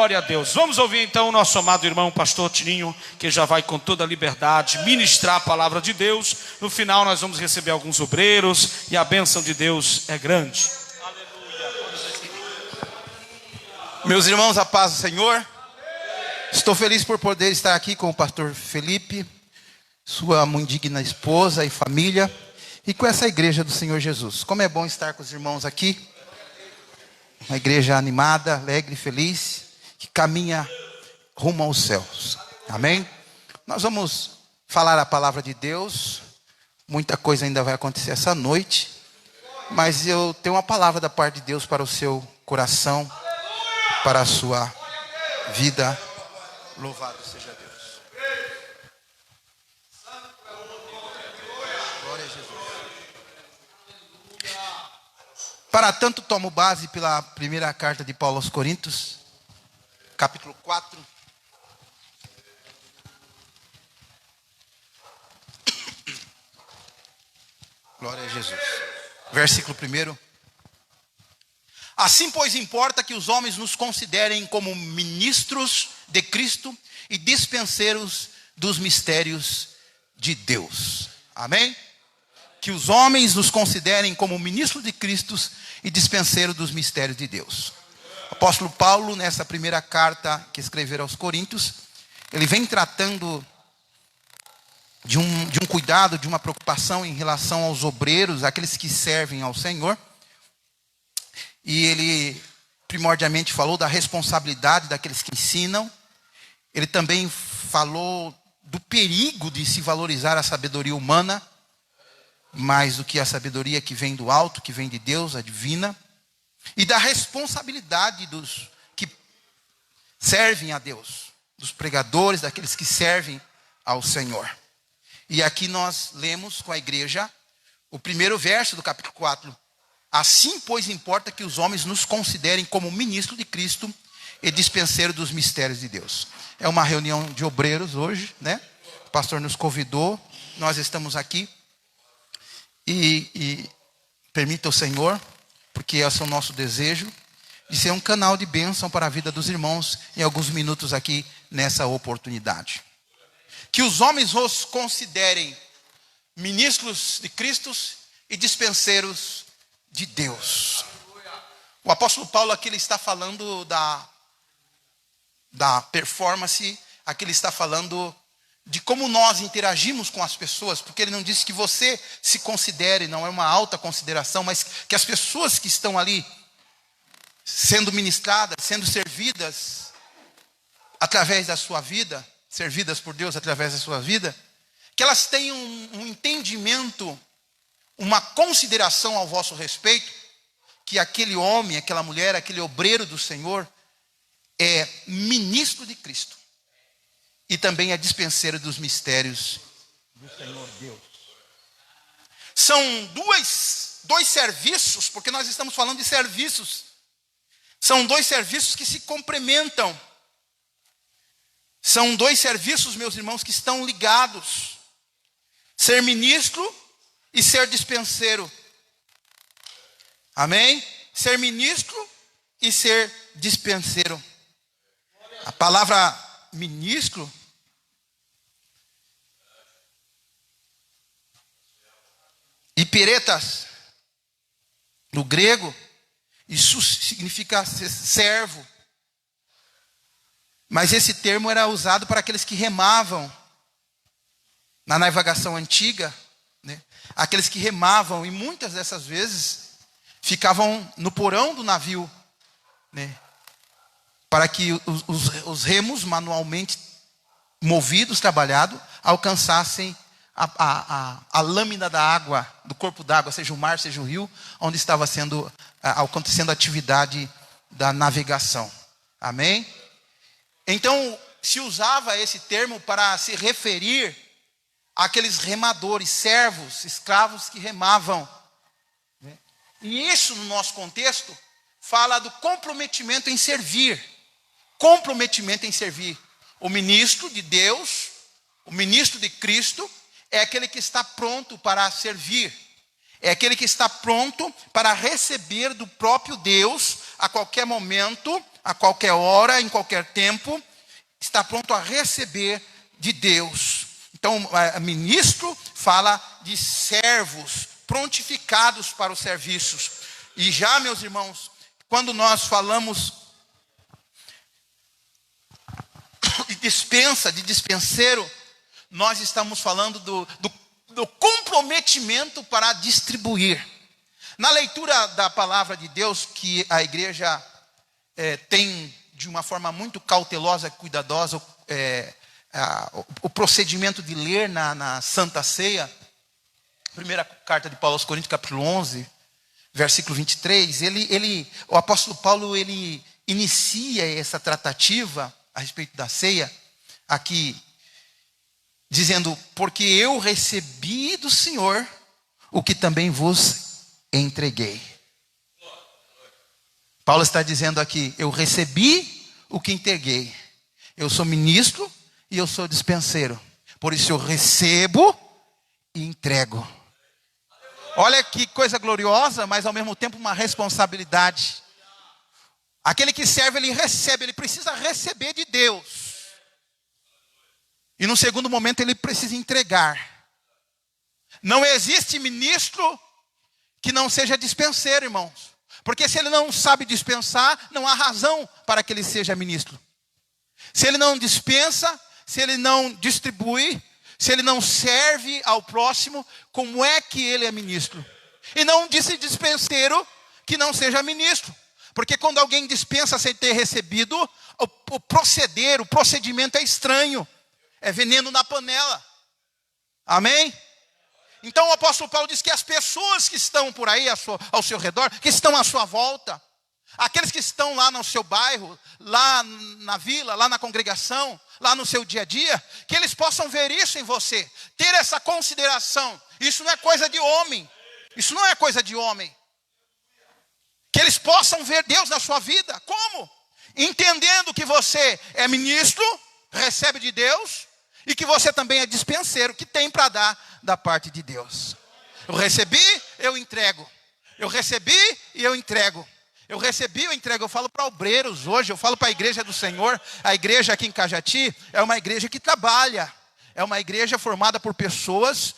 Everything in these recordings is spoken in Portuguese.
Glória a Deus. Vamos ouvir então o nosso amado irmão pastor Tininho, que já vai com toda a liberdade ministrar a palavra de Deus. No final nós vamos receber alguns obreiros e a bênção de Deus é grande. Meus irmãos, a paz do Senhor. Estou feliz por poder estar aqui com o pastor Felipe, sua muito digna esposa e família, e com essa igreja do Senhor Jesus. Como é bom estar com os irmãos aqui. Uma igreja animada, alegre, feliz, que caminha rumo aos céus. Amém? Nós vamos falar a palavra de Deus. Muita coisa ainda vai acontecer essa noite, mas eu tenho uma palavra da parte de Deus para o seu coração, para a sua vida. Louvado seja Deus. Glória a Jesus. Para tanto, tomo base pela primeira carta de Paulo aos Coríntios, capítulo 4. Glória a Jesus. Versículo 1. Assim, pois, importa que os homens nos considerem como ministros de Cristo e dispenseiros dos mistérios de Deus. Amém? Que os homens nos considerem como ministros de Cristo e dispenseiros dos mistérios de Deus. O apóstolo Paulo, nessa primeira carta que escreveu aos Coríntios, ele vem tratando de um cuidado, de uma preocupação em relação aos obreiros, aqueles que servem ao Senhor. E ele primordialmente falou da responsabilidade daqueles que ensinam. Ele também falou do perigo de se valorizar a sabedoria humana, mais do que a sabedoria que vem do alto, que vem de Deus, a divina. E da responsabilidade dos que servem a Deus, dos pregadores, daqueles que servem ao Senhor. E aqui nós lemos com a igreja o primeiro verso do capítulo 4. Assim, pois, importa que os homens nos considerem como ministro de Cristo e dispenseiro dos mistérios de Deus. É uma reunião de obreiros hoje, né? O pastor nos convidou, nós estamos aqui. E permita o Senhor, porque esse é o nosso desejo, de ser um canal de bênção para a vida dos irmãos em alguns minutos aqui nessa oportunidade. Que os homens os considerem ministros de Cristo e dispenseiros de Deus. O apóstolo Paulo aqui ele está falando da performance, aqui ele está falando de como nós interagimos com as pessoas, porque ele não disse que você se considere, não é uma alta consideração, mas que as pessoas que estão ali sendo ministradas, sendo servidas através da sua vida, servidas por Deus através da sua vida, que elas tenham um entendimento, uma consideração ao vosso respeito, que aquele homem, aquela mulher, aquele obreiro do Senhor é ministro de Cristo e também é dispenseiro dos mistérios do Senhor Deus. São dois serviços, porque nós estamos falando de serviços. São dois serviços que se complementam. São dois serviços, meus irmãos, que estão ligados. Ser ministro e ser dispenseiro. Amém? Ser ministro e ser dispenseiro. A palavra ministro hiperetas no grego, isso significa servo. Mas esse termo era usado para aqueles que remavam na navegação antiga, né? Aqueles que remavam, e muitas dessas vezes ficavam no porão do navio, né? Para que os remos manualmente movidos, trabalhados, alcançassem a lâmina da água, do corpo d'água, seja o mar, seja o rio, onde estava acontecendo a atividade da navegação. Amém? Então, se usava esse termo para se referir àqueles remadores, servos, escravos que remavam. E isso, no nosso contexto, fala do comprometimento em servir. Comprometimento em servir. O ministro de Deus, o ministro de Cristo, é aquele que está pronto para servir. É aquele que está pronto para receber do próprio Deus, a qualquer momento, a qualquer hora, em qualquer tempo, está pronto a receber de Deus. Então, ministro fala de servos prontificados para os serviços. E já, meus irmãos, quando nós falamos de dispensa, de dispenseiro, nós estamos falando do comprometimento para distribuir. Na leitura da palavra de Deus, que a igreja tem de uma forma muito cautelosa, cuidadosa, o procedimento de ler na Santa Ceia, primeira carta de Paulo aos Coríntios, capítulo 11, versículo 23, o apóstolo Paulo, ele inicia essa tratativa a respeito da ceia, aqui, dizendo, porque eu recebi do Senhor o que também vos entreguei. Paulo está dizendo aqui, eu recebi o que entreguei. Eu sou ministro e eu sou dispenseiro. Por isso eu recebo e entrego. Olha que coisa gloriosa, mas ao mesmo tempo uma responsabilidade. Aquele que serve, ele recebe, ele precisa receber de Deus. E no segundo momento ele precisa entregar. Não existe ministro que não seja dispenseiro, irmãos. Porque se ele não sabe dispensar, não há razão para que ele seja ministro. Se ele não dispensa, se ele não distribui, se ele não serve ao próximo, como é que ele é ministro? E não disse dispenseiro que não seja ministro. Porque quando alguém dispensa sem ter recebido, o procedimento é estranho. É veneno na panela. Amém? Então o apóstolo Paulo diz que as pessoas que estão por aí ao seu redor, que estão à sua volta, aqueles que estão lá no seu bairro, lá na vila, lá na congregação, lá no seu dia a dia, que eles possam ver isso em você, ter essa consideração. Isso não é coisa de homem. Isso não é coisa de homem. Que eles possam ver Deus na sua vida. Como? Entendendo que você é ministro, recebe de Deus, e que você também é dispenseiro, que tem para dar da parte de Deus. Eu recebi, eu entrego. Eu recebi e eu entrego. Eu recebi, eu entrego. Eu falo para obreiros hoje, eu falo para a igreja do Senhor. A igreja aqui em Cajati é uma igreja que trabalha. É uma igreja formada por pessoas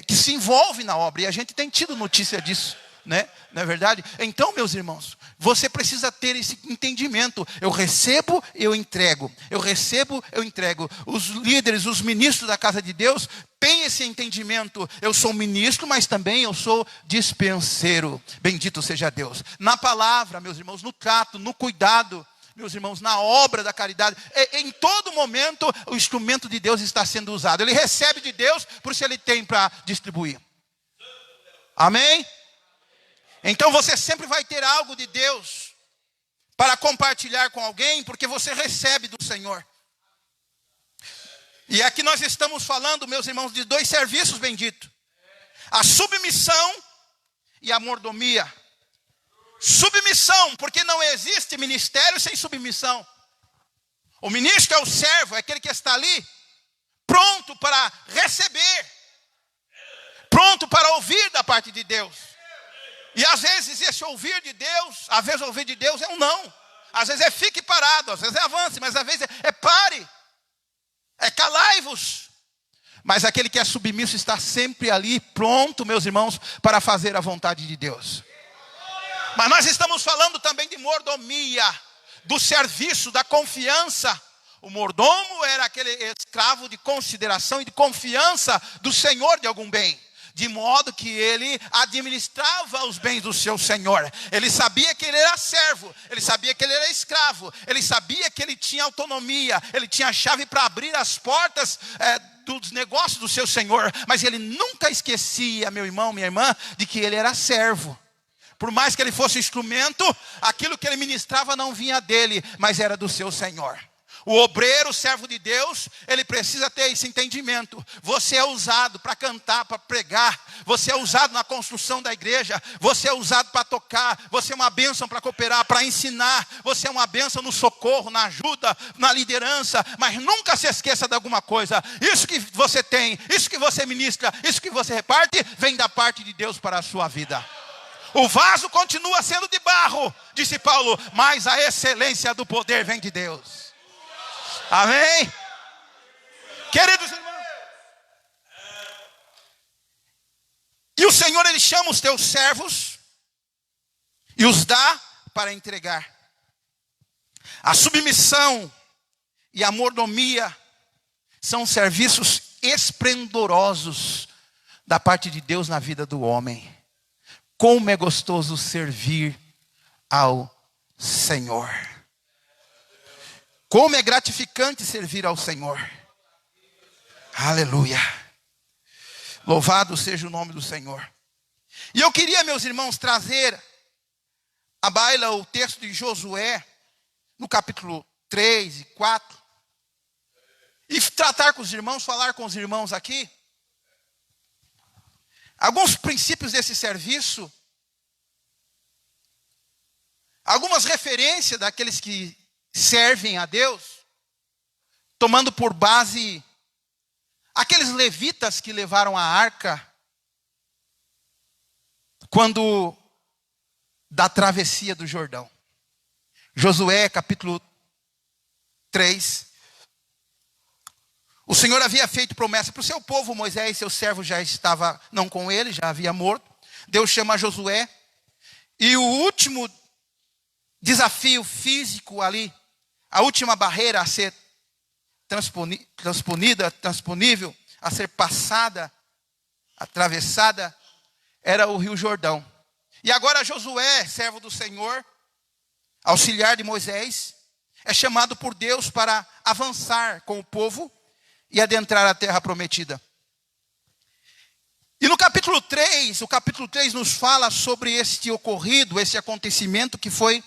que se envolvem na obra. E a gente tem tido notícia disso, né? Não é verdade? Então, meus irmãos, você precisa ter esse entendimento. Eu recebo, eu entrego. Eu recebo, eu entrego. Os líderes, os ministros da casa de Deus têm esse entendimento. Eu sou ministro, mas também eu sou dispenseiro. Bendito seja Deus. Na palavra, meus irmãos, no trato, no cuidado, meus irmãos, na obra da caridade, em todo momento o instrumento de Deus está sendo usado. Ele recebe de Deus, por isso ele tem para distribuir. Amém? Então você sempre vai ter algo de Deus para compartilhar com alguém, porque você recebe do Senhor. E aqui nós estamos falando, meus irmãos, de dois serviços benditos: a submissão e a mordomia. Submissão, porque não existe ministério sem submissão. O ministro é o servo, é aquele que está ali, pronto para receber, pronto para ouvir da parte de Deus. E às vezes esse ouvir de Deus, às vezes ouvir de Deus é um não. Às vezes é fique parado, às vezes é avance, mas às vezes é pare. É calai-vos. Mas aquele que é submisso está sempre ali, pronto, meus irmãos, para fazer a vontade de Deus. Mas nós estamos falando também de mordomia, do serviço, da confiança. O mordomo era aquele escravo de consideração e de confiança do senhor de algum bem. De modo que ele administrava os bens do seu senhor. Ele sabia que ele era servo, ele sabia que ele era escravo, ele sabia que ele tinha autonomia, ele tinha a chave para abrir as portas dos negócios do seu senhor. Mas ele nunca esquecia, meu irmão, minha irmã, de que ele era servo. Por mais que ele fosse instrumento, aquilo que ele ministrava não vinha dele, mas era do seu senhor. O obreiro, o servo de Deus, ele precisa ter esse entendimento. Você é usado para cantar, para pregar. Você é usado na construção da igreja. Você é usado para tocar. Você é uma bênção para cooperar, para ensinar. Você é uma bênção no socorro, na ajuda, na liderança. Mas nunca se esqueça de alguma coisa. Isso que você tem, isso que você ministra, isso que você reparte, vem da parte de Deus para a sua vida. O vaso continua sendo de barro, disse Paulo, mas a excelência do poder vem de Deus. Amém? Queridos irmãos, e o Senhor, Ele chama os teus servos e os dá para entregar. A submissão e a mordomia são serviços esplendorosos da parte de Deus na vida do homem. Como é gostoso servir ao Senhor. Como é gratificante servir ao Senhor. Aleluia. Louvado seja o nome do Senhor. E eu queria, meus irmãos, trazer à baila o texto de Josué, no capítulo 3 e 4. E tratar com os irmãos, falar com os irmãos aqui. Alguns princípios desse serviço. Algumas referências daqueles que servem a Deus. Tomando por base aqueles levitas que levaram a arca. Quando da travessia do Jordão. Josué capítulo 3. O Senhor havia feito promessa para o seu povo. Moisés, seu servo, já estava não com ele, já havia morto. Deus chama Josué. E o último desafio físico ali, a última barreira a ser transponível, a ser passada, atravessada, era o rio Jordão. E agora Josué, servo do Senhor, auxiliar de Moisés, é chamado por Deus para avançar com o povo e adentrar a terra prometida. E no capítulo 3, o capítulo 3 nos fala sobre este ocorrido, esse acontecimento que foi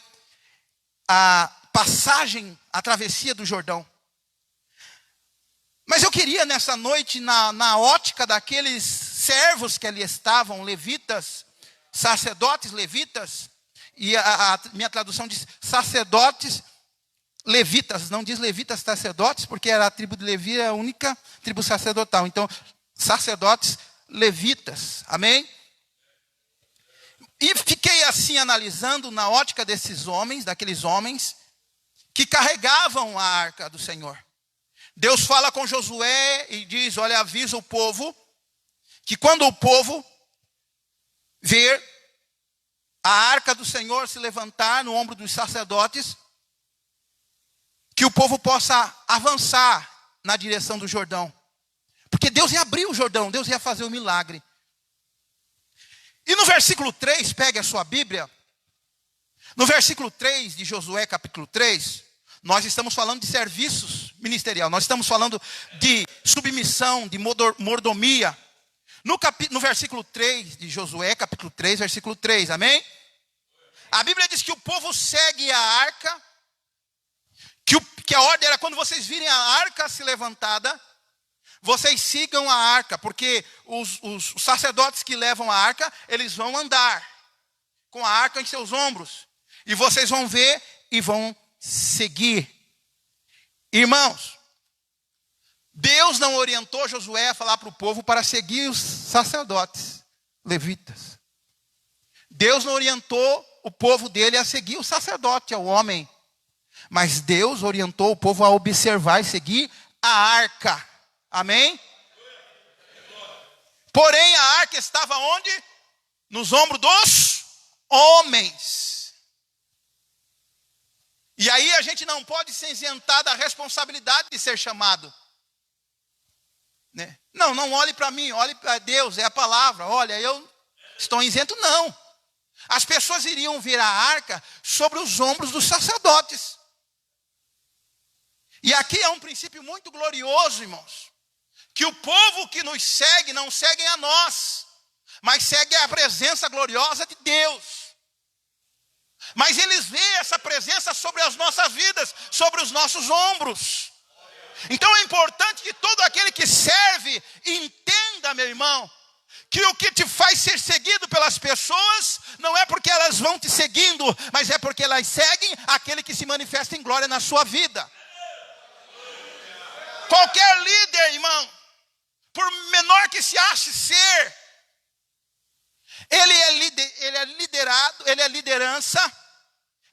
a passagem, a travessia do Jordão. Mas eu queria nessa noite, na ótica daqueles servos que ali estavam, levitas, sacerdotes levitas, e a minha tradução diz sacerdotes levitas, não diz levitas sacerdotes, porque era a tribo de Levi, a única tribo sacerdotal. Então, sacerdotes levitas, amém? E fiquei assim analisando na ótica desses homens, daqueles homens, que carregavam a arca do Senhor. Deus fala com Josué e diz, olha, avisa o povo, que quando o povo ver a arca do Senhor se levantar no ombro dos sacerdotes, que o povo possa avançar na direção do Jordão. Porque Deus ia abrir o Jordão, Deus ia fazer o milagre. E no versículo 3, pegue a sua Bíblia. No versículo 3 de Josué, capítulo 3, nós estamos falando de serviços ministerial. Nós estamos falando de submissão, de mordomia. No versículo 3 de Josué, capítulo 3, versículo 3, amém? A Bíblia diz que o povo segue a arca, que a ordem era quando vocês virem a arca se levantada, vocês sigam a arca, porque os sacerdotes que levam a arca, eles vão andar com a arca em seus ombros. E vocês vão ver e vão seguir. Irmãos, Deus não orientou Josué a falar para o povo para seguir os sacerdotes levitas. Deus não orientou o povo dele a seguir o sacerdote, o homem. Mas Deus orientou o povo a observar e seguir a arca. Amém? Porém, a arca estava onde? Nos ombros dos homens. E aí a gente não pode se isentar da responsabilidade de ser chamado. Né? Não olhe para mim, olhe para Deus, é a palavra. Olha, eu estou isento, não. As pessoas iriam ver a arca sobre os ombros dos sacerdotes. E aqui é um princípio muito glorioso, irmãos. Que o povo que nos segue não segue a nós, mas segue a presença gloriosa de Deus. Mas eles veem essa presença sobre as nossas vidas, sobre os nossos ombros. Então é importante que todo aquele que serve entenda, meu irmão, que o que te faz ser seguido pelas pessoas não é porque elas vão te seguindo, mas é porque elas seguem aquele que se manifesta em glória na sua vida. Qualquer líder, irmão, por menor que se ache ser, Ele é liderado, ele é liderança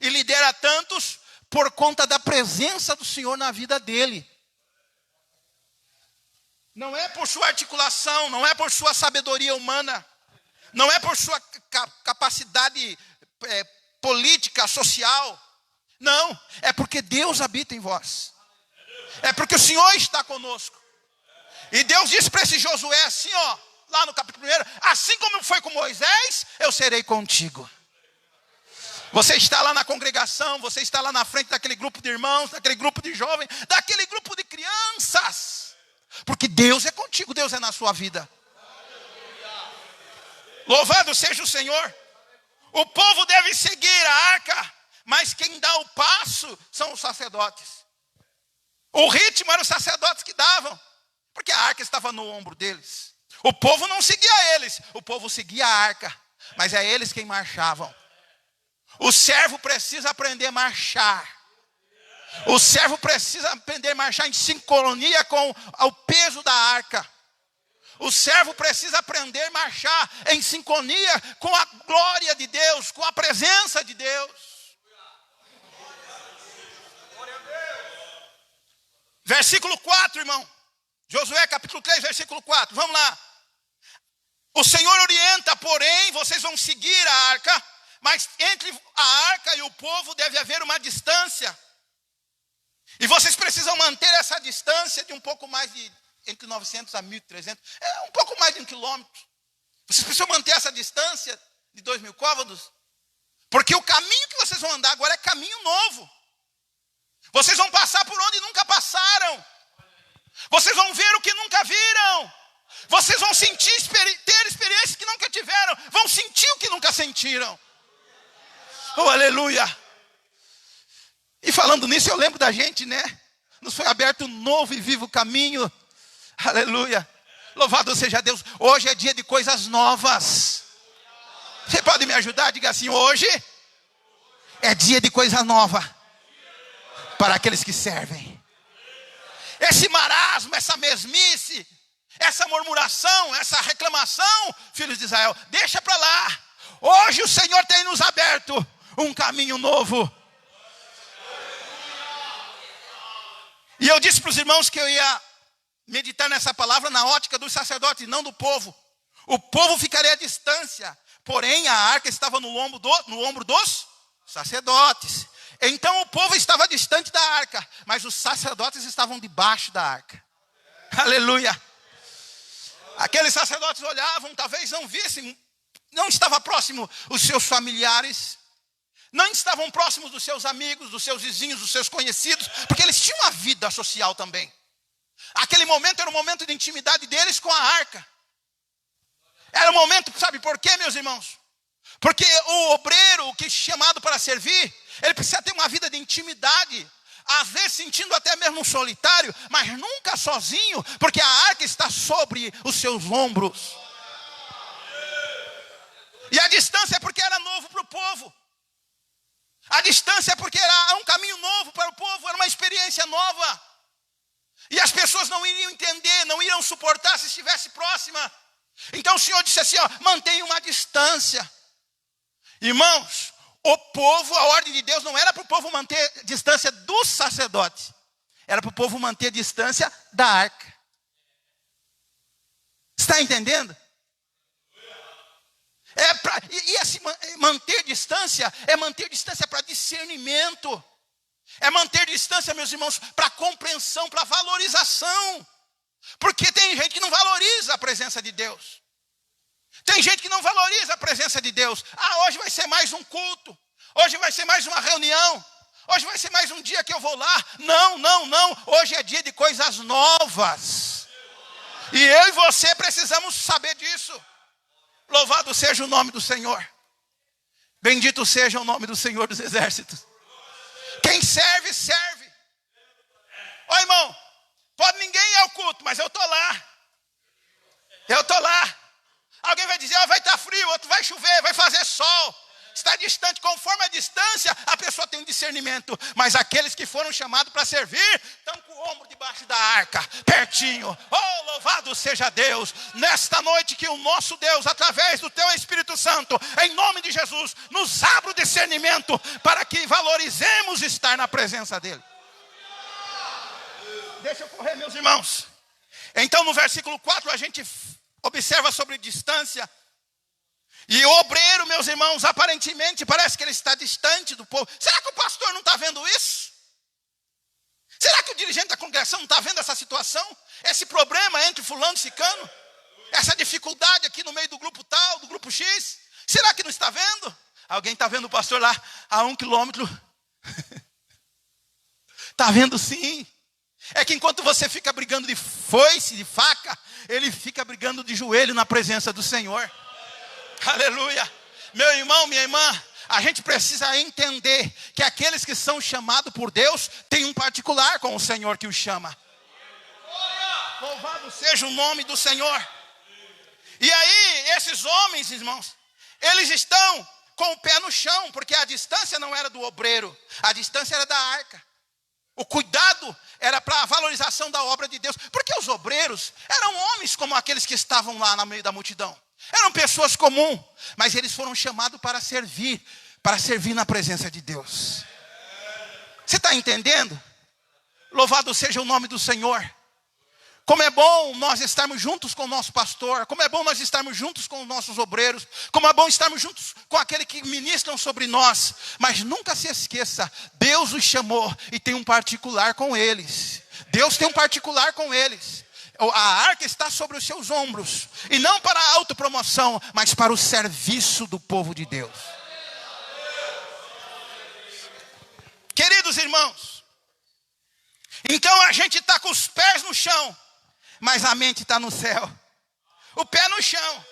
e lidera tantos por conta da presença do Senhor na vida dele. Não é por sua articulação, não é por sua sabedoria humana, não é por sua capacidade política, social. Não, é porque Deus habita em vós. É porque o Senhor está conosco. E Deus disse para esse Josué assim, ó, lá no capítulo 1, assim como foi com Moisés, eu serei contigo. Você está lá na congregação, você está lá na frente daquele grupo de irmãos, daquele grupo de jovens, daquele grupo de crianças. Porque Deus é contigo, Deus é na sua vida. Louvado seja o Senhor. O povo deve seguir a arca, mas quem dá o passo são os sacerdotes. O ritmo eram os sacerdotes que davam, porque a arca estava no ombro deles. O povo não seguia eles, o povo seguia a arca, mas é eles quem marchavam. O servo precisa aprender a marchar. O servo precisa aprender a marchar em sincronia com o peso da arca. O servo precisa aprender a marchar em sincronia com a glória de Deus, com a presença de Deus. Versículo 4, irmão. Josué capítulo 3, versículo 4. Vamos lá. O Senhor orienta, porém, vocês vão seguir a arca, mas entre a arca e o povo deve haver uma distância. E vocês precisam manter essa distância de um pouco mais de, entre 900 a 1.300, um pouco mais de 1 quilômetro. Vocês precisam manter essa distância de 2.000 côvados, porque o caminho que vocês vão andar agora é caminho novo. Vocês vão passar por onde nunca passaram. Vocês vão ver o que nunca viram. Vocês vão sentir, ter experiências que nunca tiveram. Vão sentir o que nunca sentiram. Oh, aleluia. E falando nisso, eu lembro da gente, né? Nos foi aberto um novo e vivo caminho. Aleluia. Louvado seja Deus. Hoje é dia de coisas novas. Você pode me ajudar? Diga assim, hoje é dia de coisa nova para aqueles que servem. Esse marasmo, essa mesmice, essa murmuração, essa reclamação, filhos de Israel, deixa para lá. Hoje o Senhor tem nos aberto um caminho novo. E eu disse para os irmãos que eu ia meditar nessa palavra na ótica dos sacerdotes, não do povo. O povo ficaria à distância, porém a arca estava no ombro dos sacerdotes. Então o povo estava distante da arca, mas os sacerdotes estavam debaixo da arca. Aleluia. Aqueles sacerdotes olhavam, talvez não vissem, não estava próximo os seus familiares, não estavam próximos dos seus amigos, dos seus vizinhos, dos seus conhecidos, porque eles tinham uma vida social também. Aquele momento era o momento de intimidade deles com a arca. Era o momento, sabe por quê, meus irmãos? Porque o obreiro, o que é chamado para servir, ele precisa ter uma vida de intimidade, às vezes sentindo até mesmo solitário, mas nunca sozinho, porque a arca está sobre os seus ombros. E a distância é porque era novo para o povo. A distância é porque era um caminho novo para o povo, era uma experiência nova. E as pessoas não iriam entender, não iriam suportar se estivesse próxima. Então o Senhor disse assim, ó, mantenha uma distância. Irmãos, o povo, a ordem de Deus não era para o povo manter distância dos sacerdotes. Era para o povo manter distância da arca. Está entendendo? Manter distância é manter distância para discernimento. É manter distância, meus irmãos, para compreensão, para valorização. Porque tem gente que não valoriza a presença de Deus. Tem gente que não valoriza a presença de Deus. Hoje vai ser mais um culto. Hoje vai ser mais uma reunião. Hoje vai ser mais um dia que eu vou lá. Não. Hoje é dia de coisas novas. E eu e você precisamos saber disso. Louvado seja o nome do Senhor. Bendito seja o nome do Senhor dos Exércitos. Quem serve, serve. Ó, irmão, pode ninguém ir ao culto, mas eu estou lá. Eu estou lá. Alguém vai dizer, vai estar frio, outro vai chover, vai fazer sol. Está distante. Conforme a distância, a pessoa tem um discernimento. Mas aqueles que foram chamados para servir, estão com o ombro debaixo da arca, pertinho. Oh, louvado seja Deus. Nesta noite que o nosso Deus, através do teu Espírito Santo, em nome de Jesus, nos abra o discernimento para que valorizemos estar na presença dEle. Deixa eu correr, meus irmãos. Então no versículo 4 a gente observa sobre distância. E o obreiro, meus irmãos, aparentemente parece que ele está distante do povo. Será que o pastor não está vendo isso? Será que o dirigente da congregação não está vendo essa situação? Esse problema entre fulano e cicano? Essa dificuldade aqui no meio do grupo tal, do grupo X? Será que não está vendo? Alguém está vendo o pastor lá a 1 quilômetro? Está vendo sim. É que enquanto você fica brigando de foice, de faca, ele fica brigando de joelho na presença do Senhor. Aleluia. Meu irmão, minha irmã, a gente precisa entender que aqueles que são chamados por Deus têm um particular com o Senhor que os chama. Louvado seja o nome do Senhor. E aí, esses homens, irmãos, eles estão com o pé no chão, porque a distância não era do obreiro, a distância era da arca. O cuidado era para a valorização da obra de Deus. Porque os obreiros eram homens como aqueles que estavam lá no meio da multidão. Eram pessoas comuns, mas eles foram chamados para servir na presença de Deus. Você está entendendo? Louvado seja o nome do Senhor. Como é bom nós estarmos juntos com o nosso pastor. Como é bom nós estarmos juntos com os nossos obreiros. Como é bom estarmos juntos com aqueles que ministram sobre nós. Mas nunca se esqueça, Deus os chamou e tem um particular com eles. Deus tem um particular com eles. A arca está sobre os seus ombros. E não para a autopromoção, mas para o serviço do povo de Deus. Queridos irmãos, então a gente está com os pés no chão, mas a mente está no céu. O pé no chão.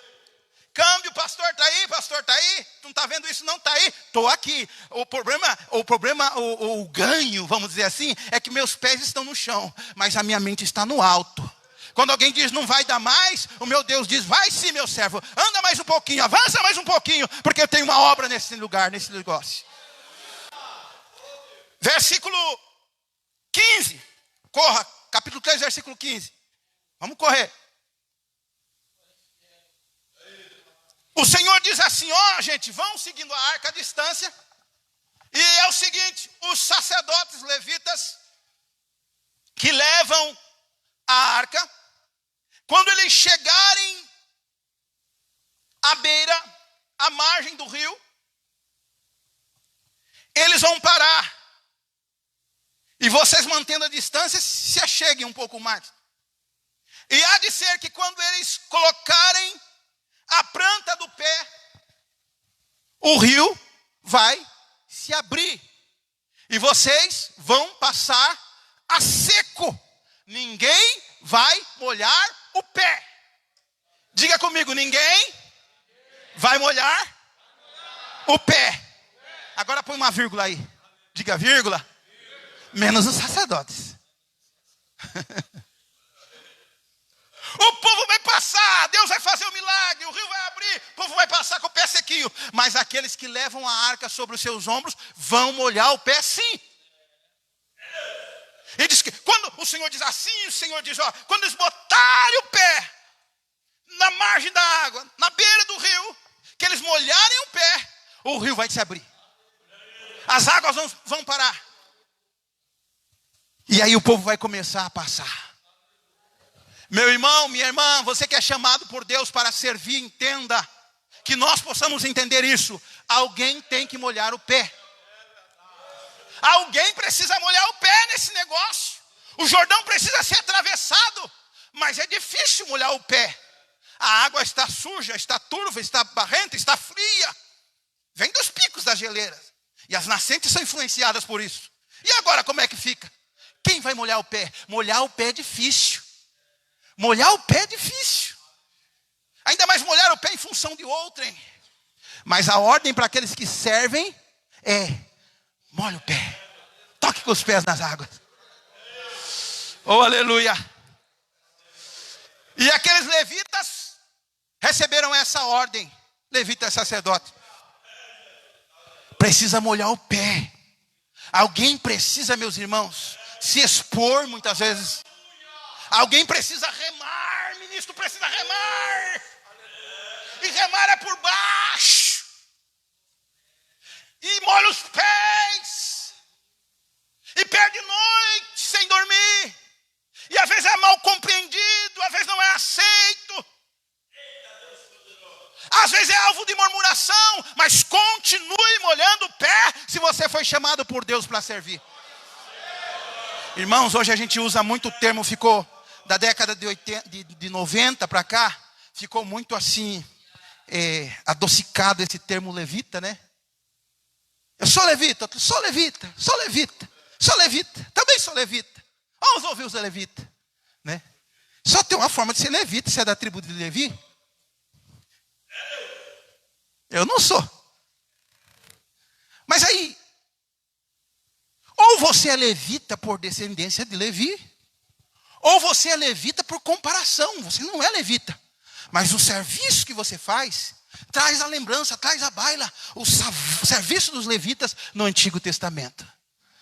Câmbio, pastor está aí, pastor está aí. Tu não está vendo isso? Não está aí. Estou aqui. O ganho, vamos dizer assim, é que meus pés estão no chão, mas a minha mente está no alto. Quando alguém diz não vai dar mais, o meu Deus diz, vai sim, meu servo. Anda mais um pouquinho, avança mais um pouquinho, porque eu tenho uma obra nesse lugar, nesse negócio. Versículo 15. Corra, capítulo 3, versículo 15. Vamos correr. O Senhor diz assim, ó gente, vão seguindo a arca à distância. E é o seguinte, os sacerdotes levitas que levam a arca, quando eles chegarem à beira, à margem do rio, eles vão parar. E vocês mantendo a distância, se acheguem um pouco mais. E há de ser que quando eles colocarem a planta do pé, o rio vai se abrir. E vocês vão passar a seco. Ninguém vai molhar o pé. Diga comigo, ninguém vai molhar o pé. Agora põe uma vírgula aí. Diga vírgula. Menos os sacerdotes. O povo vai passar, Deus vai fazer um milagre, o rio vai abrir, o povo vai passar com o pé sequinho. Mas aqueles que levam a arca sobre os seus ombros vão molhar o pé sim. Ele diz que quando o Senhor diz assim, o Senhor diz, ó, quando eles botarem o pé na margem da água, na beira do rio, que eles molharem o pé, o rio vai se abrir. As águas vão parar. E aí o povo vai começar a passar. Meu irmão, minha irmã, você que é chamado por Deus para servir, entenda que nós possamos entender isso. Alguém tem que molhar o pé. Alguém precisa molhar o pé nesse negócio. O Jordão precisa ser atravessado, mas é difícil molhar o pé. A água está suja, está turva, está barrenta, está fria. Vem dos picos das geleiras. E as nascentes são influenciadas por isso. E agora como é que fica? Quem vai molhar o pé? Molhar o pé é difícil. Molhar o pé é difícil. Ainda mais molhar o pé em função de outrem. Mas a ordem para aqueles que servem é: molhe o pé. Toque com os pés nas águas. Oh, aleluia. E aqueles levitas receberam essa ordem. Levita é sacerdote. precisa molhar o pé. Alguém precisa, meus irmãos, se expor muitas vezes. Alguém precisa remar, ministro precisa remar. E remar é por baixo. E molha os pés. E perde noite sem dormir. E às vezes é mal compreendido, às vezes não é aceito. Às vezes é alvo de murmuração, mas continue molhando o pé se você foi chamado por Deus para servir. Irmãos, hoje a gente usa muito o termo, ficou da década de 90 para cá, ficou muito assim, adocicado esse termo levita, né? Eu sou levita, sou levita, sou levita, sou levita, também sou levita. Vamos ouvir os levitas, né? Só tem uma forma de ser levita, se é da tribo de Levi. Eu não sou. Mas aí, ou você é levita por descendência de Levi, ou você é levita por comparação. Você não é levita, mas o serviço que você faz traz a lembrança, traz à baila o serviço dos levitas no Antigo Testamento.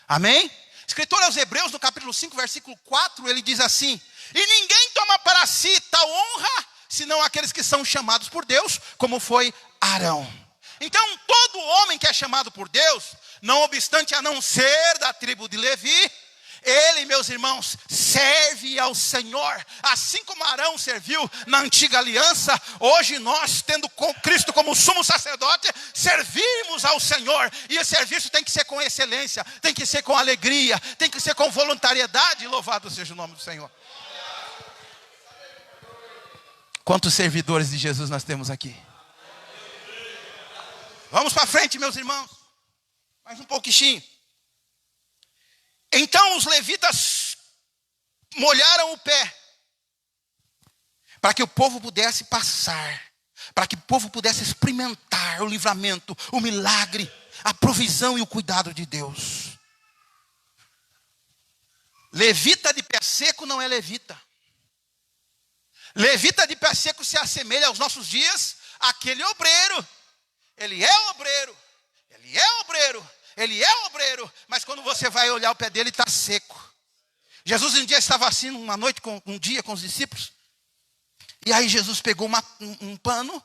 Amém? Escritor aos Hebreus, no capítulo 5, versículo 4, ele diz assim: e ninguém toma para si tal honra, senão aqueles que são chamados por Deus, como foi Arão. Então, todo homem que é chamado por Deus, não obstante a não ser da tribo de Levi, ele, meus irmãos, serve ao Senhor. Assim como Arão serviu na antiga aliança, hoje nós, tendo Cristo como sumo sacerdote, servimos ao Senhor. E o serviço tem que ser com excelência, tem que ser com alegria, tem que ser com voluntariedade. Louvado seja o nome do Senhor. Quantos servidores de Jesus nós temos aqui? Vamos para frente, meus irmãos. Mais um pouquinho. Então os levitas molharam o pé, para que o povo pudesse passar, para que o povo pudesse experimentar o livramento, o milagre, a provisão e o cuidado de Deus. Levita de pé seco não é levita. Levita de pé seco se assemelha aos nossos dias àquele obreiro. Ele é obreiro, ele é obreiro, ele é obreiro, mas quando você vai olhar o pé dele, está seco. Jesus um dia estava assim, um dia com os discípulos, e aí Jesus pegou um pano,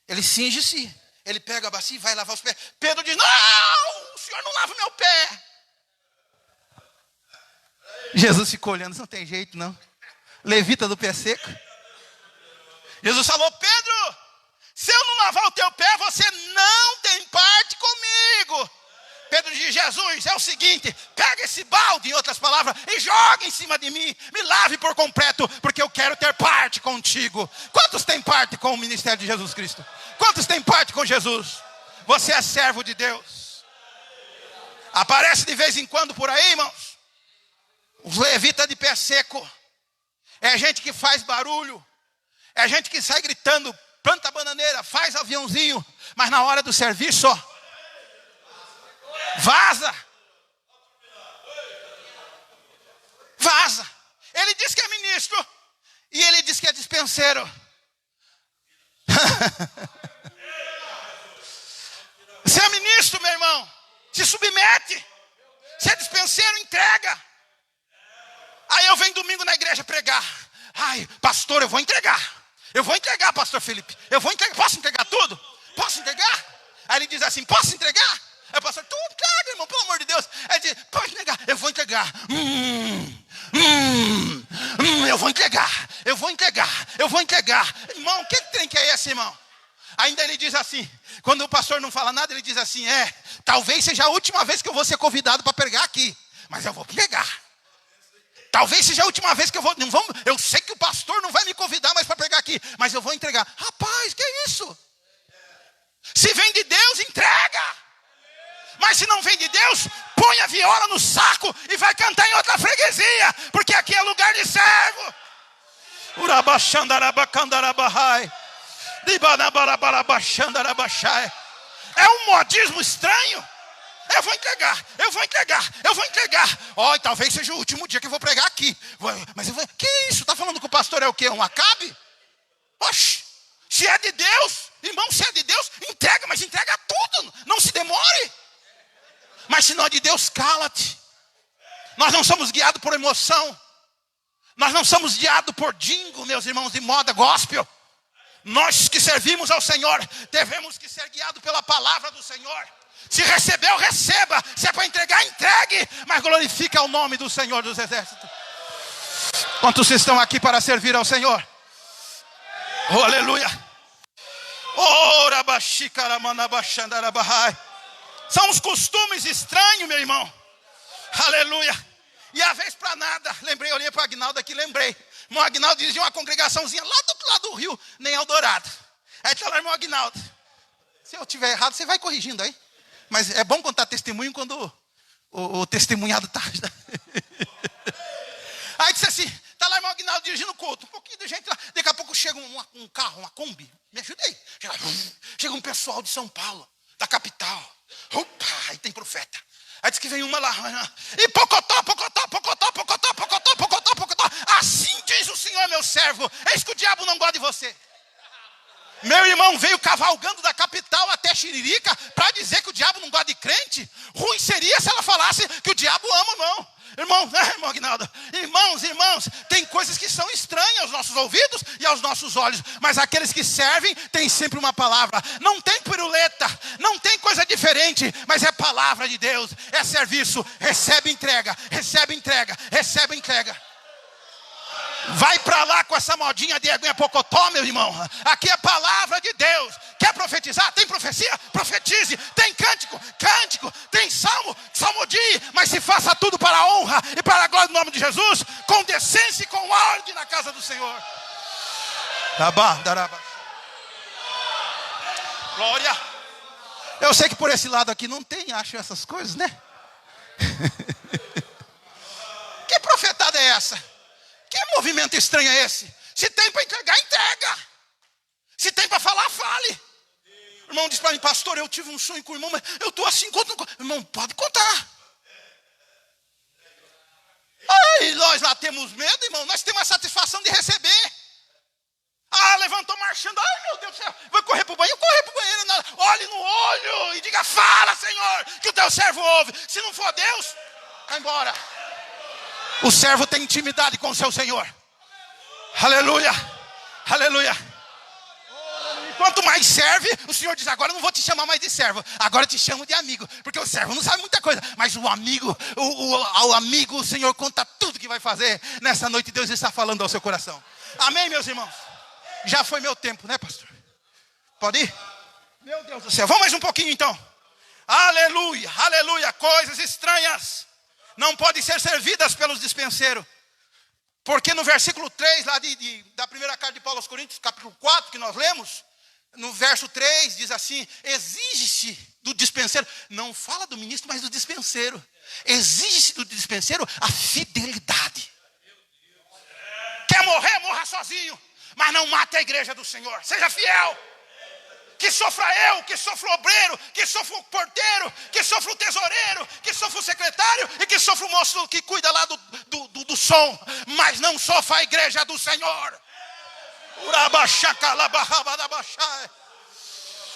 ele cinge-se, ele pega a bacia e vai lavar os pés. Pedro diz: não, o senhor não lava o meu pé. Jesus ficou olhando, não tem jeito não. Levita do pé seco. Jesus falou: Pedro, se eu não lavar o teu pé, você não tem parte comigo. Pedro diz: Jesus, é o seguinte, pega esse balde, em outras palavras, e joga em cima de mim, me lave por completo, porque eu quero ter parte contigo. Quantos têm parte com o ministério de Jesus Cristo? Quantos têm parte com Jesus? Você é servo de Deus. Aparece de vez em quando por aí, irmãos, os levitas de pé seco. É gente que faz barulho, é gente que sai gritando, planta bananeira, faz aviãozinho, mas na hora do serviço, ó, vaza. Vaza. Ele diz que é ministro e ele diz que é dispenseiro. Você é ministro, meu irmão, se submete. Se é dispenseiro, entrega. Aí eu venho domingo na igreja pregar. Ai, pastor, eu vou entregar. Eu vou entregar, pastor Felipe. Eu vou entregar. Posso entregar tudo? Posso entregar? Aí ele diz assim: posso entregar? Aí o pastor: tu entrega, irmão, pelo amor de Deus. Aí ele diz: pode entregar. Eu vou entregar. Eu vou entregar. Eu vou entregar. Eu vou entregar. Irmão, que trem que é esse, irmão? Ainda ele diz assim, quando o pastor não fala nada, ele diz assim: talvez seja a última vez que eu vou ser convidado para pregar aqui, mas eu vou pregar. Talvez seja a última vez que eu vou. Eu sei que o pastor não vai me convidar mais para pregar aqui, mas eu vou entregar. Rapaz, que é isso? Se vem de Deus, entrega. Mas se não vem de Deus, põe a viola no saco e vai cantar em outra freguesia, porque aqui é lugar de servo. É um modismo estranho. Eu vou entregar, eu vou entregar, eu vou entregar. Ó, talvez seja o último dia que eu vou pregar aqui. Mas eu vou. Que isso? Tá falando que o pastor é o quê? Um Acabe? Oxe, se é de Deus, irmão, se é de Deus, entrega, mas entrega tudo. Não se demore. Mas se não é de Deus, cala-te. Nós não somos guiados por emoção. Nós não somos guiados por jingle, meus irmãos, de moda gospel. Nós que servimos ao Senhor, devemos que ser guiados pela palavra do Senhor. Se recebeu, receba. Se é para entregar, entregue. Mas glorifica o nome do Senhor dos Exércitos. Quantos estão aqui para servir ao Senhor? Oh, aleluia. São os costumes estranhos, meu irmão. Aleluia. E a vez para nada, lembrei, olhei para o Aguinaldo aqui, lembrei. O irmão Aguinaldo dirigia uma congregaçãozinha lá do outro lado do rio, nem Eldorado. Aí está lá o irmão Aguinaldo. Se eu estiver errado, você vai corrigindo aí. Mas é bom contar testemunho quando o testemunhado está. Aí disse assim, está lá o irmão Aguinaldo dirigindo o culto. Um pouquinho de gente lá. Daqui a pouco chega um carro, uma Kombi. Me ajuda aí. Chega um pessoal de São Paulo, da capital. Opa, aí tem profeta. Aí diz que vem uma lá. E pocotó, pocotó, pocotó, pocotó, pocotó, pocotó, pocotó. Assim diz o Senhor, meu servo. Eis que o diabo não gosta de você. Meu irmão veio cavalgando da capital até Xiririca para dizer que o diabo não gosta de crente. Ruim seria se ela falasse que o diabo ama o irmão. Irmão Aguinaldo, irmãos, tem coisas que são estranhas aos nossos ouvidos e aos nossos olhos, mas aqueles que servem têm sempre uma palavra. Não tem piruleta, não tem coisa diferente, mas é palavra de Deus, é serviço. Recebe, entrega, recebe, entrega, recebe, entrega. Vai para lá com essa modinha de aguinha pocotó, meu irmão. Aqui é palavra de Deus. Quer profetizar? Tem profecia? Profetize. Tem cântico? Cântico. Tem salmo? Salmodie. Mas se faça tudo para a honra e para a glória do nome de Jesus, com decência e com ordem na casa do Senhor. Glória. Eu sei que por esse lado aqui não tem, acho, essas coisas, né? Que profetada é essa? Que movimento estranho é esse? Se tem para entregar, entrega. Se tem para falar, fale. O irmão disse para mim, pastor, eu tive um sonho com o irmão, mas eu estou assim, irmão, pode contar. Ai, nós lá temos medo, irmão, nós temos a satisfação de receber. Ah, levantou marchando, ai meu Deus do céu, vai correr para o banheiro, corre para o banheiro, olhe no olho e diga, fala Senhor, que o teu servo ouve. Se não for Deus, vai embora. O servo tem intimidade com o seu Senhor. Aleluia, aleluia. Quanto mais serve, o Senhor diz, agora eu não vou te chamar mais de servo, agora eu te chamo de amigo, porque o servo não sabe muita coisa, mas o amigo, o Senhor conta tudo que vai fazer. Nessa noite Deus está falando ao seu coração. Amém, meus irmãos? Já foi meu tempo, né, pastor? Pode ir? Meu Deus do céu, vamos mais um pouquinho então. Aleluia, aleluia. Coisas estranhas não podem ser servidas pelos dispenseiros. Porque no versículo 3 lá da primeira carta de Paulo aos Coríntios, capítulo 4, que nós lemos, no verso 3 diz assim, exige-se do dispenseiro, não fala do ministro, mas do dispenseiro, exige-se do dispenseiro a fidelidade. Quer morrer, morra sozinho, mas não mate a igreja do Senhor, seja fiel. Que sofra eu, que sofra o obreiro, que sofra o porteiro, que sofra o tesoureiro, que sofra o secretário e que sofra o moço que cuida lá do som. Mas não sofra a igreja do Senhor.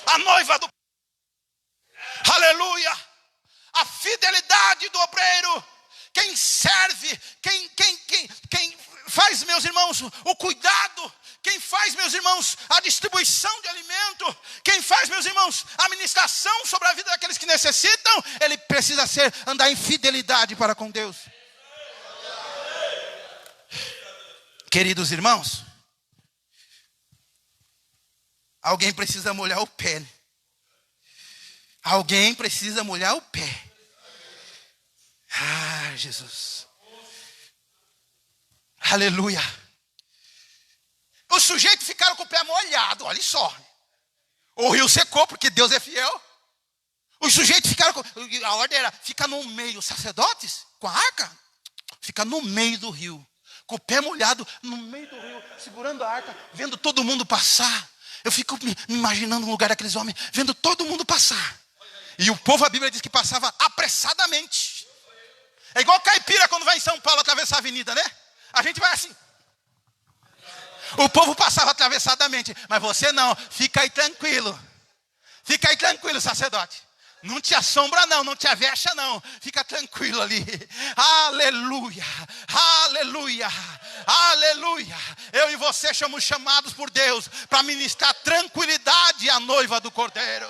A noiva do... Aleluia. A fidelidade do obreiro. Quem serve, quem faz, meus irmãos, o cuidado. Quem faz, meus irmãos, a distribuição de alimento, quem faz, meus irmãos, a ministração sobre a vida daqueles que necessitam, ele precisa andar em fidelidade para com Deus. Queridos irmãos, alguém precisa molhar o pé. Alguém precisa molhar o pé. Ah, Jesus. Aleluia. Os sujeitos ficaram com o pé molhado, olha só. O rio secou, porque Deus é fiel. Os sujeitos ficaram com... A ordem era, fica no meio. Os sacerdotes, com a arca, fica no meio do rio. Com o pé molhado, no meio do rio, segurando a arca, vendo todo mundo passar. Eu fico me imaginando no lugar daqueles homens, vendo todo mundo passar. E o povo, a Bíblia diz que passava apressadamente. É igual caipira quando vai em São Paulo atravessar a avenida, né? A gente vai assim. O povo passava atravessadamente, mas você não, fica aí tranquilo. Fica aí tranquilo, sacerdote. Não te assombra não, não te avexa não. Fica tranquilo ali. Aleluia, aleluia, aleluia. Eu e você somos chamados por Deus para ministrar tranquilidade à noiva do Cordeiro.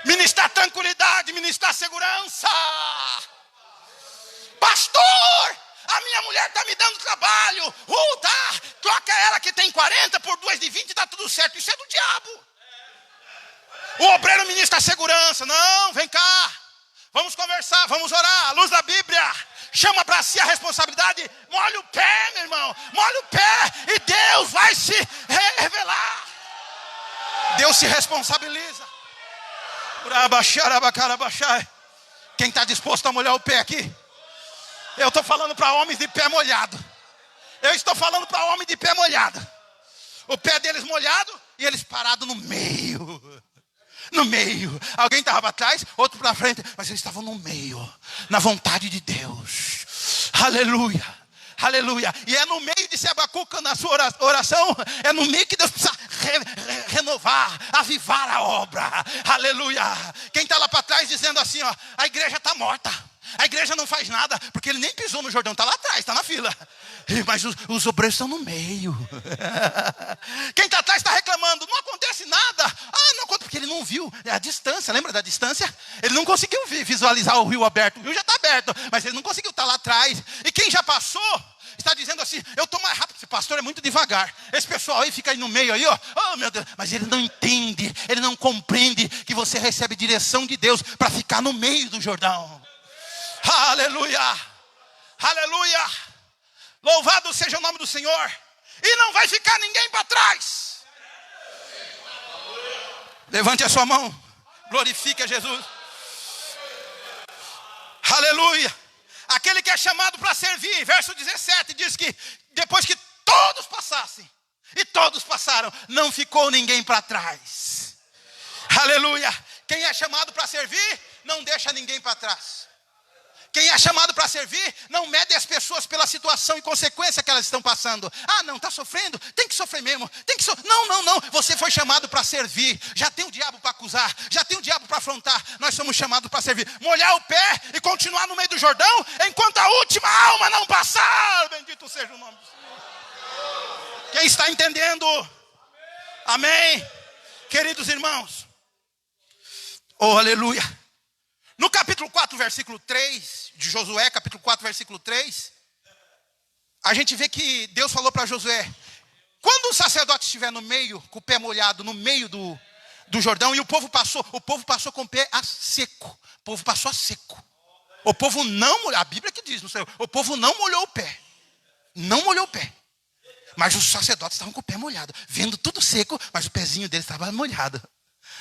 Ministrar tranquilidade, ministrar segurança. Pastor, a minha mulher está me dando trabalho. Tá, troca ela que tem 40 por 2 de 20 e está tudo certo. Isso é do diabo. O obreiro ministra segurança. Não, vem cá. Vamos conversar, vamos orar. À luz da Bíblia. Chama para si a responsabilidade. Molha o pé, meu irmão. Molha o pé e Deus vai se revelar. Deus se responsabiliza. Quem está disposto a molhar o pé aqui? Eu estou falando para homens de pé molhado. Eu estou falando para homens de pé molhado. O pé deles molhado e eles parados no meio. No meio. Alguém estava para trás, outro para frente. Mas eles estavam no meio. Na vontade de Deus. Aleluia. Aleluia. E é no meio de Abacuque na sua oração. É no meio que Deus precisa renovar, avivar a obra. Aleluia. Quem está lá para trás dizendo assim, ó, a igreja está morta. A igreja não faz nada, porque ele nem pisou no Jordão, está lá atrás, está na fila. Mas os obreiros estão no meio. Quem está atrás está reclamando, não acontece nada. Não acontece, porque ele não viu a distância, lembra da distância? Ele não conseguiu visualizar o rio aberto. O rio já está aberto, mas ele não conseguiu estar lá atrás. E quem já passou, está dizendo assim, eu estou mais rápido, esse pastor é muito devagar. Esse pessoal aí fica aí no meio aí, ó. Oh meu Deus, mas ele não entende, ele não compreende que você recebe direção de Deus para ficar no meio do Jordão. Aleluia, aleluia. Louvado seja o nome do Senhor. E não vai ficar ninguém para trás. Levante a sua mão, glorifique a Jesus. Aleluia. Aquele que é chamado para servir, verso 17 diz que depois que todos passassem, e todos passaram, não ficou ninguém para trás. Aleluia. Quem é chamado para servir, não deixa ninguém para trás. Quem é chamado para servir, não mede as pessoas pela situação e consequência que elas estão passando. Não, está sofrendo, tem que sofrer mesmo. Não, você foi chamado para servir. Já tem o diabo para acusar, já tem o diabo para afrontar. Nós somos chamados para servir. Molhar o pé e continuar no meio do Jordão, enquanto a última alma não passar. Bendito seja o nome do Senhor. Quem está entendendo? Amém? Queridos irmãos. Oh, aleluia. No capítulo 4, versículo 3, de Josué, capítulo 4, versículo 3, a gente vê que Deus falou para Josué, quando o sacerdote estiver no meio, com o pé molhado, no meio do Jordão, e o povo passou com o pé a seco, o povo passou a seco. O povo não molhou, a Bíblia que diz, o povo não molhou o pé, não molhou o pé. Mas os sacerdotes estavam com o pé molhado, vendo tudo seco, mas o pezinho deles estava molhado.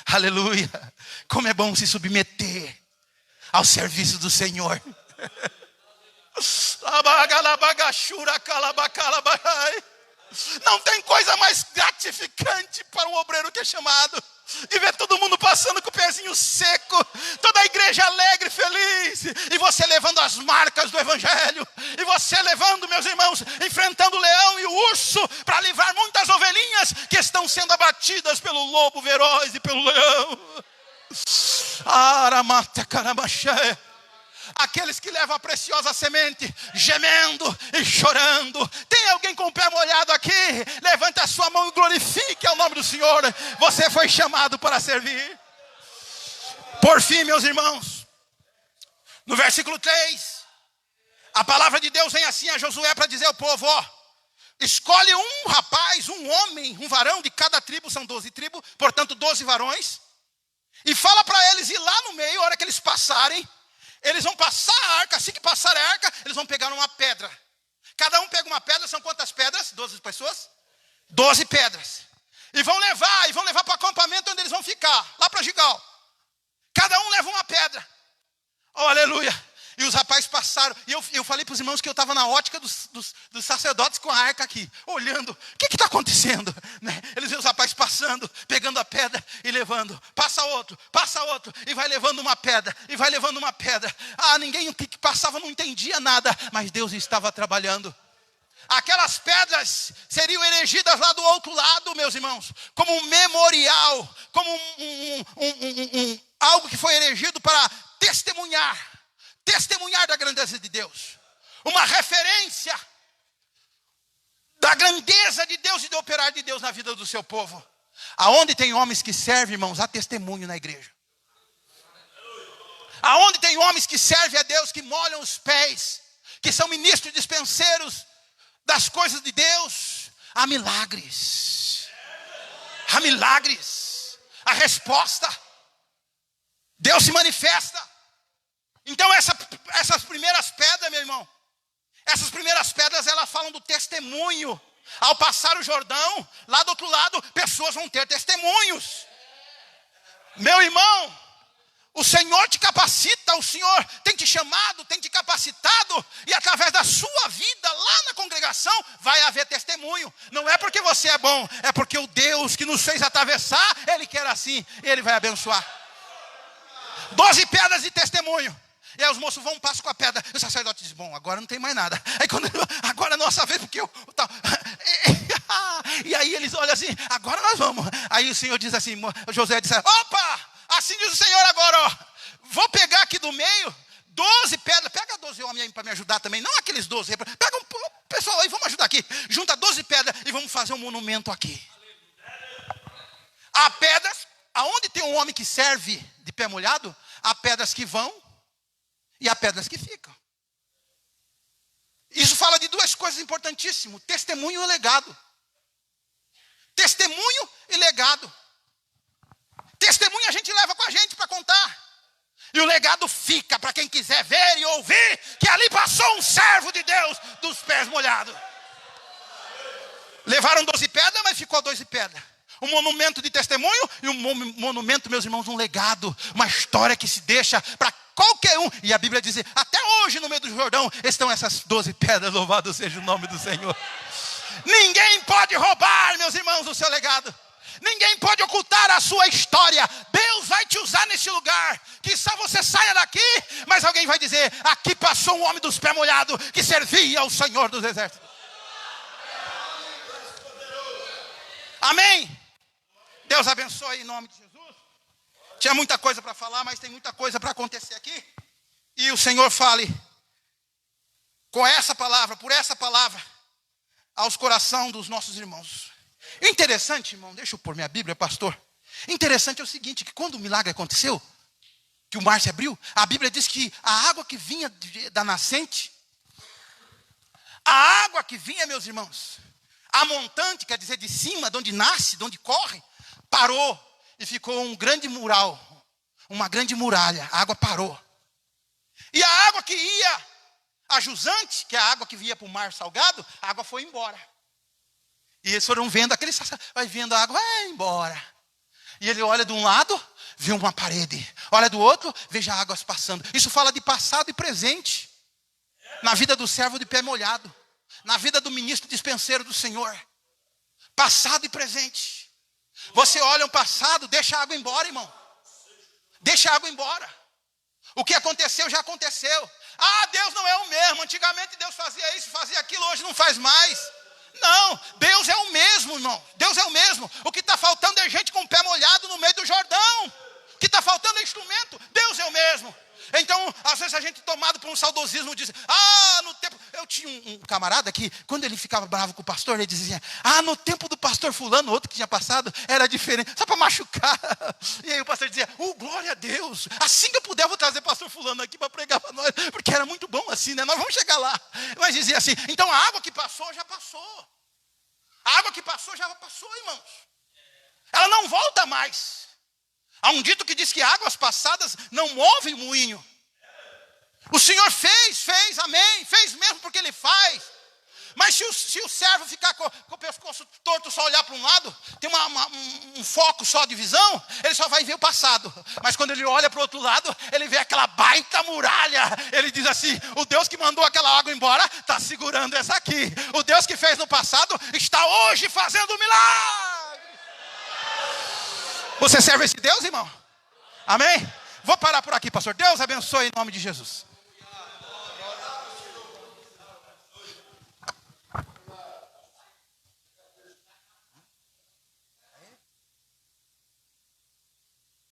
Aleluia, como é bom se submeter ao serviço do Senhor. Não tem coisa mais gratificante para um obreiro que é chamado de ver todo mundo passando com o pezinho seco, toda a igreja alegre, feliz, e você levando as marcas do evangelho, e você levando, meus irmãos, enfrentando o leão e o urso para livrar muitas ovelhinhas que estão sendo abatidas pelo lobo feroz e pelo leão. Aqueles que levam a preciosa semente, gemendo e chorando. Tem alguém com o pé molhado aqui? Levante a sua mão e glorifique ao nome do Senhor. Você foi chamado para servir. Por fim, meus irmãos, no versículo 3, a palavra de Deus vem assim a Josué para dizer ao povo, escolhe um rapaz, um homem, um varão de cada tribo, são 12 tribos, portanto 12 varões, e fala para eles ir lá no meio, a hora que eles passarem, eles vão passar a arca, assim que passar a arca, eles vão pegar uma pedra. Cada um pega uma pedra, são quantas pedras? 12 pessoas? 12 pedras. E vão levar para o acampamento onde eles vão ficar, lá para Gigal. Cada um leva uma pedra. Oh, aleluia. E os rapazes passaram, e eu falei para os irmãos que eu estava na ótica dos sacerdotes com a arca aqui, olhando, o que está acontecendo? Né? Eles viram os rapazes passando, pegando a pedra e levando, passa outro, e vai levando uma pedra, ninguém que passava não entendia nada, mas Deus estava trabalhando. Aquelas pedras seriam erigidas lá do outro lado, meus irmãos, como um memorial, como algo que foi erigido para testemunhar da grandeza de Deus. Uma referência da grandeza de Deus e do operar de Deus na vida do seu povo. Aonde tem homens que servem, irmãos, há testemunho na igreja. Aonde tem homens que servem a Deus, que molham os pés, que são ministros dispenseiros das coisas de Deus, há milagres. Há milagres. A resposta. Deus se manifesta. Então essas primeiras pedras, meu irmão, essas primeiras pedras, elas falam do testemunho. Ao passar o Jordão, lá do outro lado, pessoas vão ter testemunhos. Meu irmão, o Senhor te capacita, o Senhor tem te chamado, tem te capacitado, e através da sua vida lá na congregação vai haver testemunho. Não é porque você é bom, é porque o Deus que nos fez atravessar, Ele quer assim, Ele vai abençoar. 12 pedras de testemunho. E aí os moços vão, passam com a pedra. E o sacerdote diz, bom, agora não tem mais nada. Aí agora é a nossa vez, porque eu... E aí eles olham assim, agora nós vamos. Aí o Senhor diz assim, Josué diz, opa, assim diz o Senhor agora, ó. Vou pegar aqui do meio 12 pedras. Pega 12 homens aí para me ajudar também. Não aqueles 12. Pega um pessoal aí, vamos ajudar aqui. Junta 12 pedras e vamos fazer um monumento aqui. Há pedras, aonde tem um homem que serve de pé molhado, há pedras que vão e há pedras que ficam. Isso fala de duas coisas importantíssimas: testemunho e legado. Testemunho e legado. Testemunho a gente leva com a gente para contar. E o legado fica para quem quiser ver e ouvir que ali passou um servo de Deus dos pés molhados. Levaram 12 pedras, mas ficou 12 pedras. Um monumento de testemunho e um monumento, meus irmãos, um legado. Uma história que se deixa para qualquer um. E a Bíblia diz, até hoje no meio do Jordão estão essas 12 pedras, louvado seja o nome do Senhor. Ninguém pode roubar, meus irmãos, o seu legado. Ninguém pode ocultar a sua história. Deus vai te usar nesse lugar. Quizá você saia daqui, mas alguém vai dizer, aqui passou um homem dos pés molhados que servia ao Senhor dos exércitos. Amém? Deus abençoe em nome de Jesus. Tinha muita coisa para falar, mas tem muita coisa para acontecer aqui. E o Senhor fale com essa palavra, por essa palavra, aos corações dos nossos irmãos. Interessante, irmão, deixa eu pôr minha Bíblia, pastor. Interessante é o seguinte, que quando o milagre aconteceu, que o mar se abriu, a Bíblia diz que a água que vinha da nascente, a água que vinha, meus irmãos, a montante, quer dizer de cima, de onde nasce, de onde corre, parou e ficou um grande mural, uma grande muralha. A água parou. E a água que ia a jusante, que é a água que vinha para o mar salgado, a água foi embora. E eles foram vendo, vai vendo a água, vai embora. E ele olha de um lado, vê uma parede. Olha do outro, veja águas passando. Isso fala de passado e presente. Na vida do servo de pé molhado. Na vida do ministro dispenseiro do Senhor. Passado e presente. Você olha o passado, deixa a água embora, irmão. Deixa a água embora. O que aconteceu, já aconteceu. Ah, Deus não é o mesmo. Antigamente Deus fazia isso, fazia aquilo, hoje não faz mais. Não, Deus é o mesmo, irmão. Deus é o mesmo. O que está faltando é gente com o pé molhado no meio do Jordão. O que está faltando é instrumento. Deus é o mesmo. Então, às vezes a gente tomado por um saudosismo diz, no tempo... Eu tinha um camarada que, quando ele ficava bravo com o pastor, ele dizia, no tempo do pastor fulano, outro que tinha passado, era diferente, só para machucar. E aí o pastor dizia, glória a Deus, assim que eu puder, eu vou trazer pastor fulano aqui para pregar para nós, porque era muito bom assim, né? Nós vamos chegar lá. Mas dizia assim, então a água que passou, já passou. A água que passou, já passou, irmãos. Ela não volta mais. Há um dito que diz que águas passadas não movem moinho. O Senhor fez, amém. Fez mesmo porque Ele faz. Mas se o servo ficar com o pescoço torto, só olhar para um lado, tem um foco só de visão, ele só vai ver o passado. Mas quando ele olha para o outro lado, ele vê aquela baita muralha. Ele diz assim, o Deus que mandou aquela água embora, está segurando essa aqui. O Deus que fez no passado, está hoje fazendo um milagre. Você serve esse Deus, irmão? Amém? Vou parar por aqui, pastor. Deus abençoe em nome de Jesus.